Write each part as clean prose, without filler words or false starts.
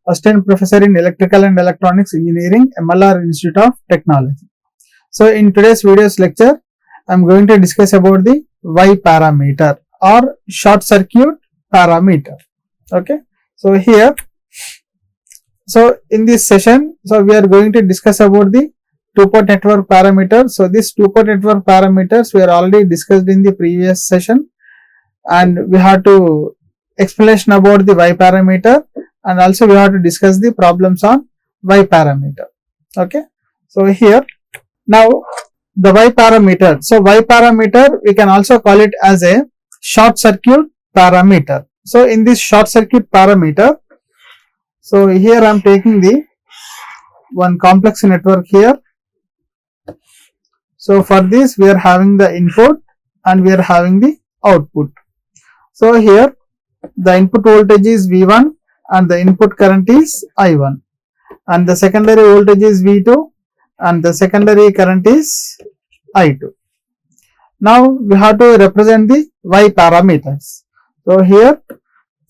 Assistant Professor in Electrical and Electronics Engineering, MLR Institute of Technology. So in today's video's lecture, I am going to discuss about the Y parameter or short circuit parameter. Okay. So here, in this session, we are going to discuss about the two-port network parameters. So this two-port network parameters we are already discussed in the previous session, and we have to explanation about the Y parameter, and also we have to discuss the problems on Y parameter. Okay. So here now the Y parameter. So Y parameter we can also call it as a short circuit parameter. So in this short circuit parameter, so here I am taking the one complex network here. So for this we are having the input and we are having the output. So here the input voltage is V1 and the input current is I1, and the secondary voltage is V2 and the secondary current is I2. Now we have to represent the Y parameters. So here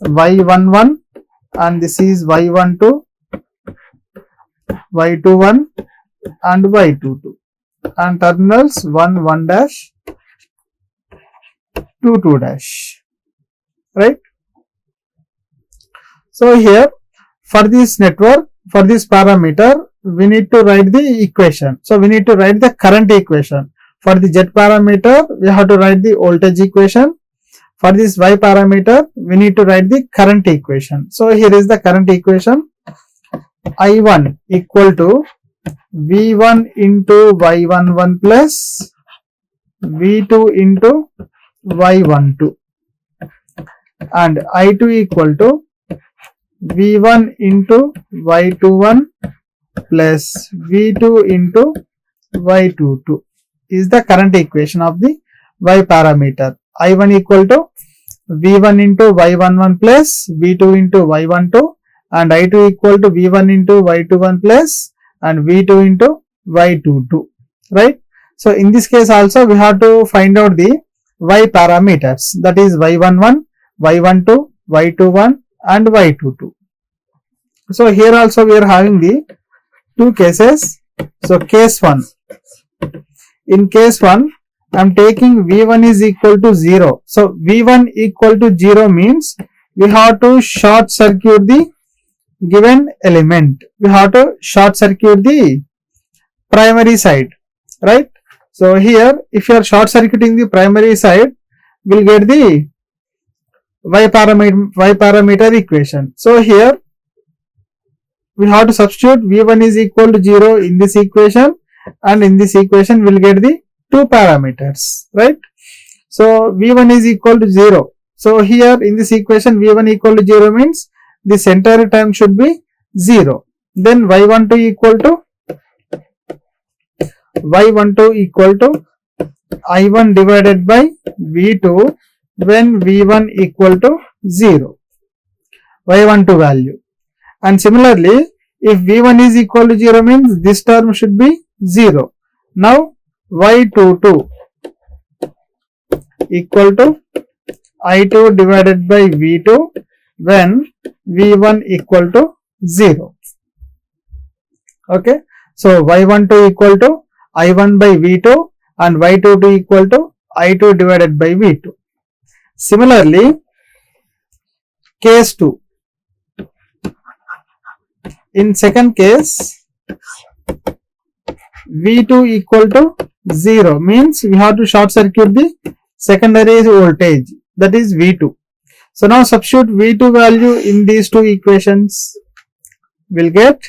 Y11 and this is Y12, Y21 and Y22, and terminals 1, 1 dash, 2, 2 dash, right? So here for this network, for this parameter, we need to write the equation. So we need to write the current equation. For the Z parameter, we have to write the voltage equation. For this Y parameter, we need to write the current equation. So here is the current equation. I1 equal to V1 into Y11 plus V2 into Y12, and I2 equal to V1 into Y21 plus V2 into Y22 is the current equation of the Y parameter. I1 equal to V1 into Y11 plus V2 into Y12, and I2 equal to V1 into Y21 plus and V2 into Y22, right? So in this case also we have to find out the Y parameters, that is Y11, Y12, Y21 and Y22. So here also we are having the two cases. So case 1, in case 1 I am taking V1 is equal to 0. So V1 equal to 0 means we have to short circuit the given element. We have to short circuit the primary side, right? So here if you are short circuiting the primary side, we will get the Y parameter equation. So here we have to substitute V1 is equal to 0 in this equation, and in this equation we will get the two parameters, right? So V1 is equal to 0. So here in this equation V1 equal to 0 means this entire term should be 0. Then Y12 equal to I1 divided by V2 when V1 equal to 0, Y12 value. And similarly, if V1 is equal to 0 means this term should be 0. Now Y22 equal to I2 divided by V2 when V1 equal to 0. Okay. So Y12 equal to I1 by V2 and Y22 equal to I2 divided by V2. Similarly, case 2. In second case, V2 equal to 0 means we have to short circuit the secondary voltage, that is V2. So now substitute V2 value in these two equations, will get,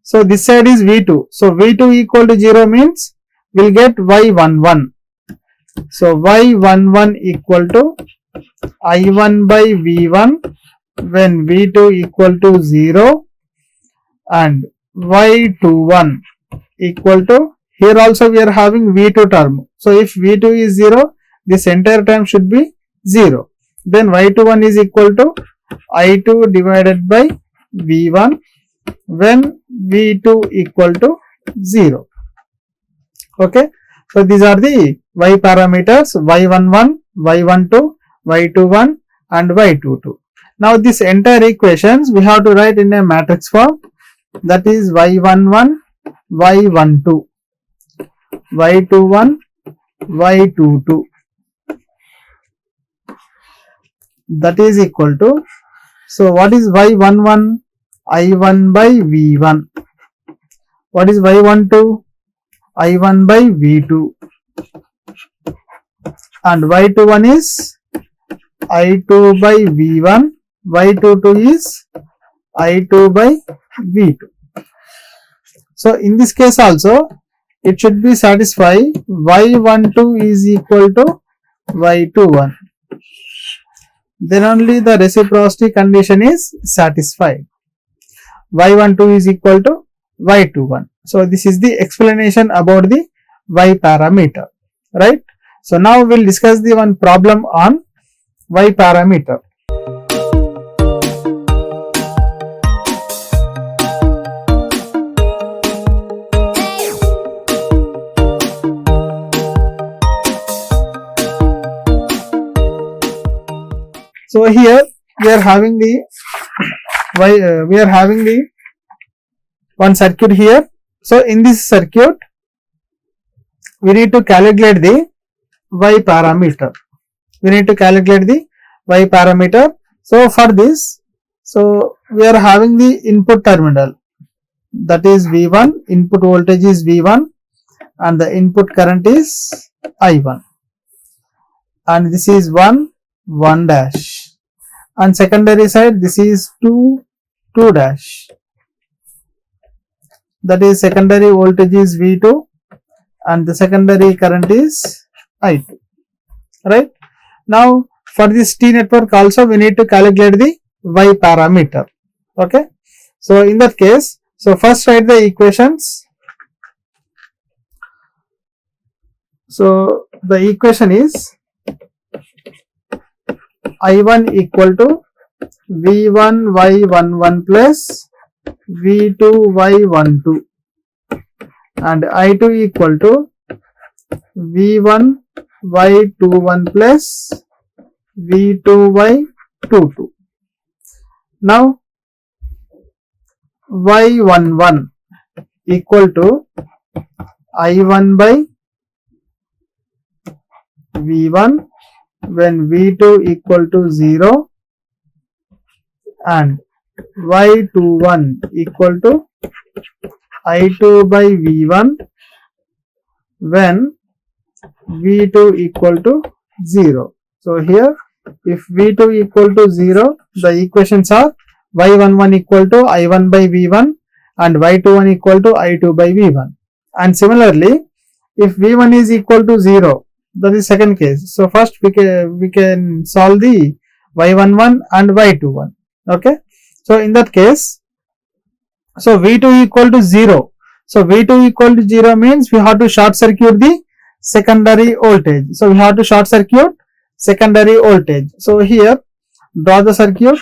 so this side is V2. So V2 equal to 0 means we will get Y11. So Y11 equal to I1 by V1 when V2 equal to 0, and Y21 equal to, here also we are having V2 term. So if V2 is 0, this entire term should be 0. Then Y21 is equal to I2 divided by V1 when V2 equal to 0. Okay. So these are the Y parameters, Y11, Y12, Y21 and Y22. Now this entire equations we have to write in a matrix form, that is y11, y12, y21, y22, that is equal to, so what is y11? I1 by V1. What is y12? I1 by V2. And y21 is I2 by V1. y22 is I2 by V2. So in this case also it should be satisfy y12 is equal to y21. Then only the reciprocity condition is satisfied. y12 is equal to y21. So this is the explanation about the y parameter, right? So now we will discuss the one problem on y parameter. So here we are having the one circuit here. So in this circuit we need to calculate the y parameter. So for this, so we are having the input terminal, that is V1, input voltage is V1 and the input current is I1, and this is 1 dash, and secondary side this is 2 dash, that is secondary voltage is V2 and the secondary current is I2, right? Now for this T network also we need to calculate the y parameter. Okay, so in that case, so first write the equations. So the equation is I1 equal to V1 y11 plus V2 y12 and I2 equal to V1 y21 plus V2 y22. Now y11 equal to I1 by V1 when V2 equal to 0 and y21 equal to I2 by V1 when V2 equal to 0. So here if V2 equal to 0, the equations are y11 equal to I1 by V1 and y21 equal to I2 by V1. And similarly, if V1 is equal to 0, that is second case. So first we can solve the y11 and y21. Okay. So in that case, so V2 equal to 0. So V2 equal to 0 means we have to short circuit the secondary voltage. So we have to short circuit secondary voltage. So here draw the circuit.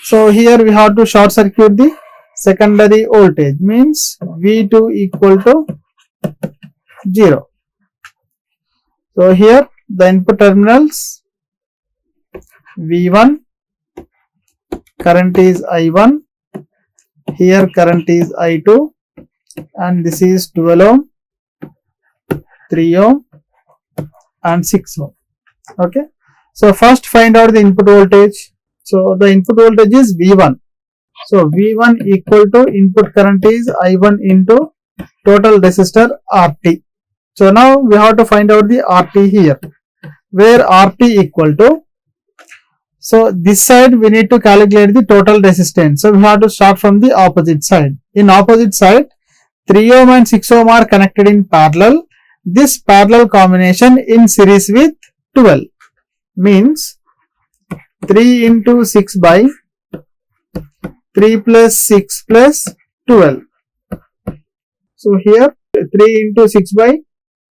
So here we have to short circuit the secondary voltage, means V2 equal to 0. So here the input terminals V1, current is I1, here current is I2 and this is 12 ohm, 3 ohm and 6 ohm. Okay. So first find out the input voltage. So the input voltage is V1. So V1 equal to input current is I1 into total resistor RT. So now we have to find out the RT here, where RT equal to, so this side we need to calculate the total resistance. So we have to start from the opposite side. In opposite side, 3 ohm and 6 ohm are connected in parallel. This parallel combination in series with 12 means 3 into 6 by 3 plus 6 plus 12. So here 3 into 6 by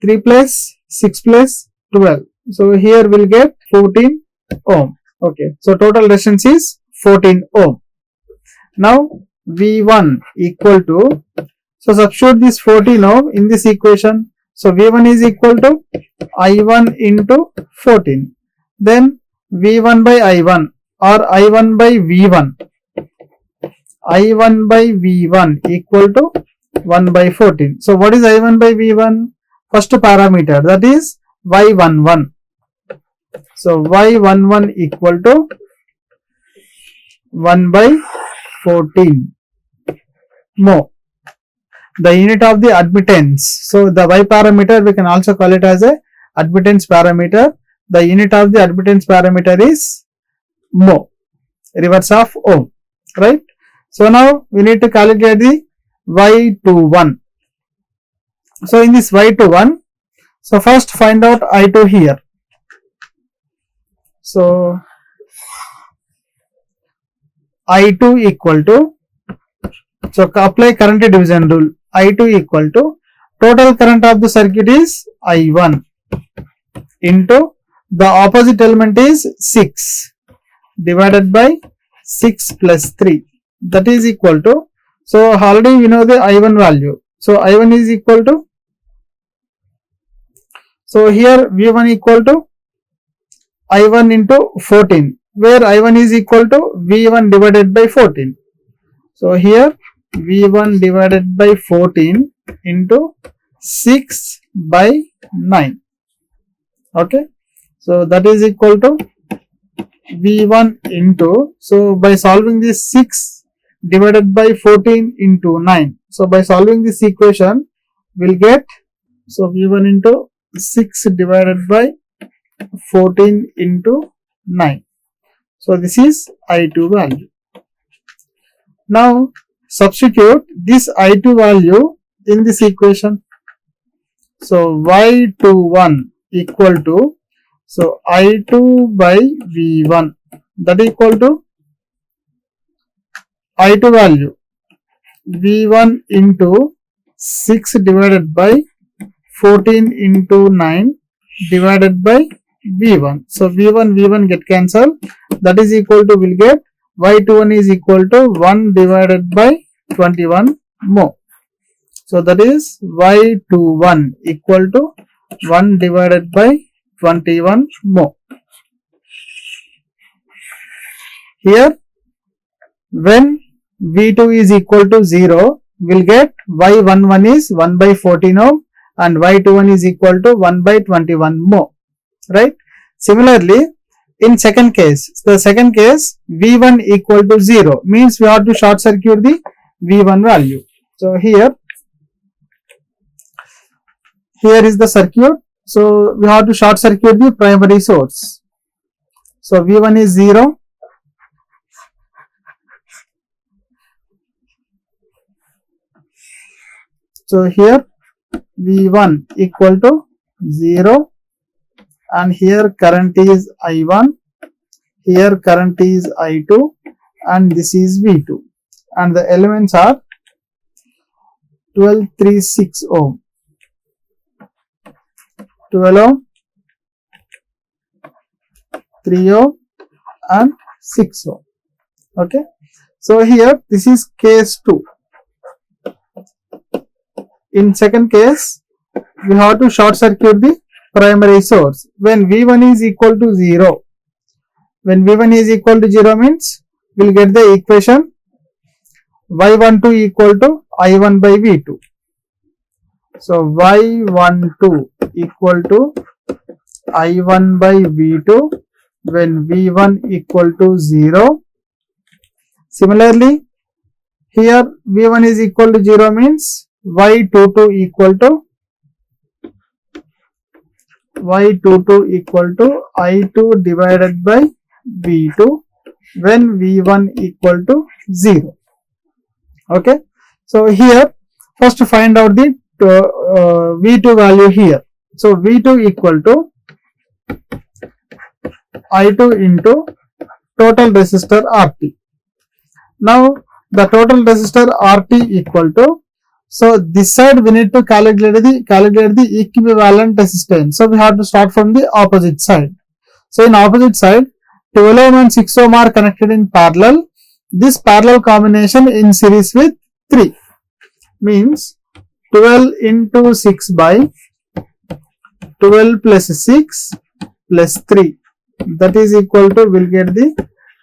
3 plus 6 plus 12. So here we'll get 14 ohm. Okay. So total resistance is 14 ohm. Now V1 equal to, so substitute this 14 ohm in this equation. So V1 is equal to I1 into 14. Then V1 by I1 or I1 by V1. I1 by V1 equal to 1 by 14. So what is I1 by V1? First parameter, that is Y11. So Y11 equal to 1 by 14 mho. The unit of the admittance. So the Y parameter we can also call it as a admittance parameter. The unit of the admittance parameter is mho, reverse of ohm, right? So now we need to calculate the Y21. So in this Y21, so first find out I2 here. So I2 equal to, so apply current division rule. I2 equal to total current of the circuit is I1 into the opposite element is 6 divided by 6 plus 3, that is equal to, so already we know the I1 value. So I1 is equal to, so here V1 equal to I1 into 14, where I1 is equal to V1 divided by 14. So here V1 divided by 14 into 6 by 9. Okay. So that is equal to V1 into, so by solving this 6 divided by 14 into 9. So by solving this equation, we'll get, so V1 into 6 divided by 14 into 9. So this is I2 value. Now substitute this I2 value in this equation. So Y21 equal to, so I2 by V1, that equal to I2 value V1 into 6 divided by 14 into 9 divided by V1. So V1 get cancelled, that is equal to, will get Y21 is equal to 1 divided by 21 mho. So that is Y21 equal to 1 divided by 21 mho. Here when V2 is equal to 0, we'll get Y11 is 1 by 14 ohm and Y21 is equal to 1 by 21 mho, right? Similarly, in second case, the second case V1 equal to 0 means we have to short circuit the V1 value. So here is the circuit. So we have to short circuit the primary source. So V1 is 0. So here V1 equal to 0 and here current is I1, here current is I2 and this is V2 and the elements are 12, 3, 6 ohm, 12 ohm, 3 ohm and 6 ohm. Okay. So here this is case 2. In second case, we have to short circuit the primary source when V1 is equal to 0. When V1 is equal to 0 means we will get the equation Y12 equal to I1 by V2. So Y12 equal to I1 by V2 when V1 equal to 0. Similarly, here V1 is equal to 0 means Y22 equal to I2 divided by V2 when V1 equal to 0. Okay. So here first find out the V2 value here. So V2 equal to I2 into total resistor RT. Now the total resistor RT equal to, so this side we need to calculate the equivalent resistance. So we have to start from the opposite side. So in opposite side 12 ohm and 6 ohm are connected in parallel. This parallel combination in series with 3 means 12 into 6 by 12 plus 6 plus 3, that is equal to, we'll get the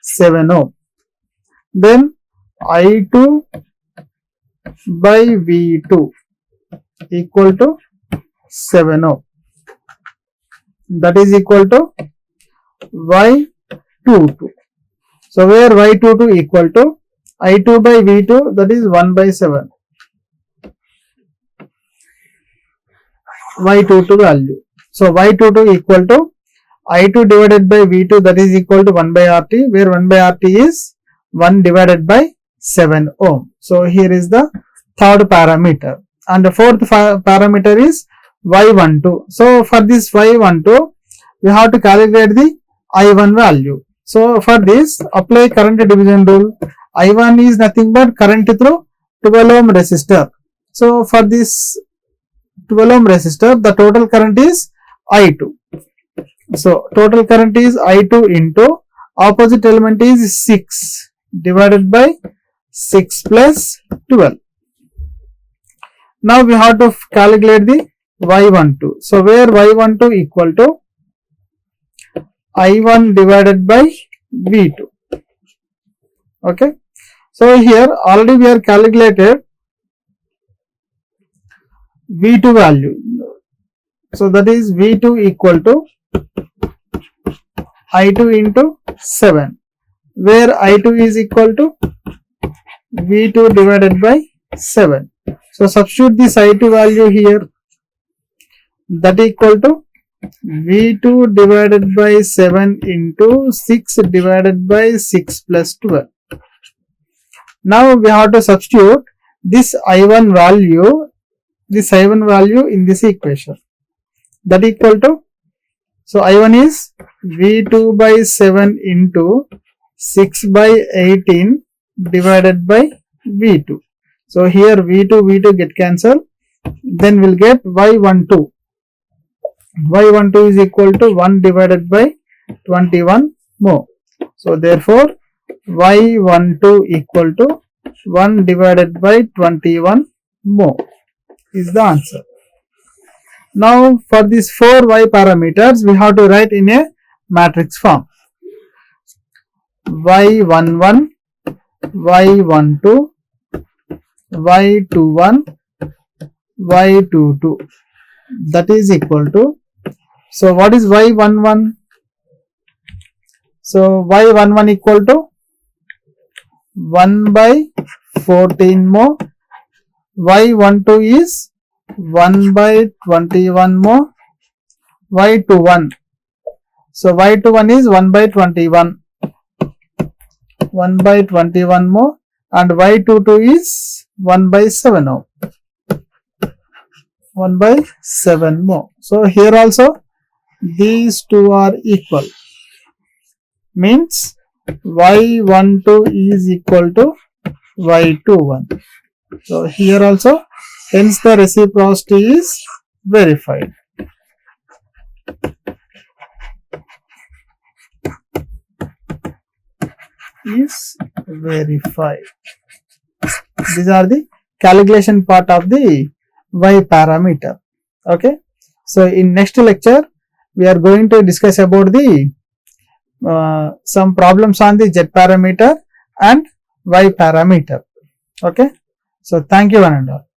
7 ohm. Then I2 by V2 equal to 7 ohm, that is equal to Y22. So where Y22 equal to I2 by V2, that is 1 by 7. Y22 value. So Y22 equal to I2 divided by V2, that is equal to 1 by RT, where 1 by RT is 1 divided by 7 ohm. So here is the third parameter. And the fourth parameter is Y12. So for this Y12, we have to calculate the I1 value. So for this, apply current division rule. I1 is nothing but current through 12 ohm resistor. So for this 12 ohm resistor, the total current is I2. So total current is I2 into opposite element is 6 divided by 6 plus 12. Now we have to calculate the Y12. So where Y12 equal to I1 divided by V2. Okay. So here already we are calculated V2 value. So that is V2 equal to I2 into 7, where I2 is equal to V2 divided by 7. So substitute this I2 value here, that equal to V2 divided by 7 into 6 divided by 6 plus 12. Now we have to substitute this I1 value in this equation, that equal to, so I1 is V2 by 7 into 6 by 18 divided by V2. So here V2 get cancelled, then we'll get Y12. Y12 is equal to 1 divided by 21 mho. So therefore Y12 equal to 1 divided by 21 mho is the answer. Now for these 4 Y parameters, we have to write in a matrix form. Y11, Y12, Y21, Y22, that is equal to, so what is Y11? So Y11 equal to 1 by 14 mho. Y12 is 1 by 21 mho. Y21, so Y21 is 1 by 21, 1 by 21 mho, and Y22 is 1 by 7 mho, 1 by 7 mho. So here also these two are equal, means Y12 is equal to Y21. So here also, hence the reciprocity is verified. Is verified. These are the calculation part of the Y parameter. Okay. So in next lecture, we are going to discuss about the some problems on the Z parameter and Y parameter. Okay. So thank you one and all.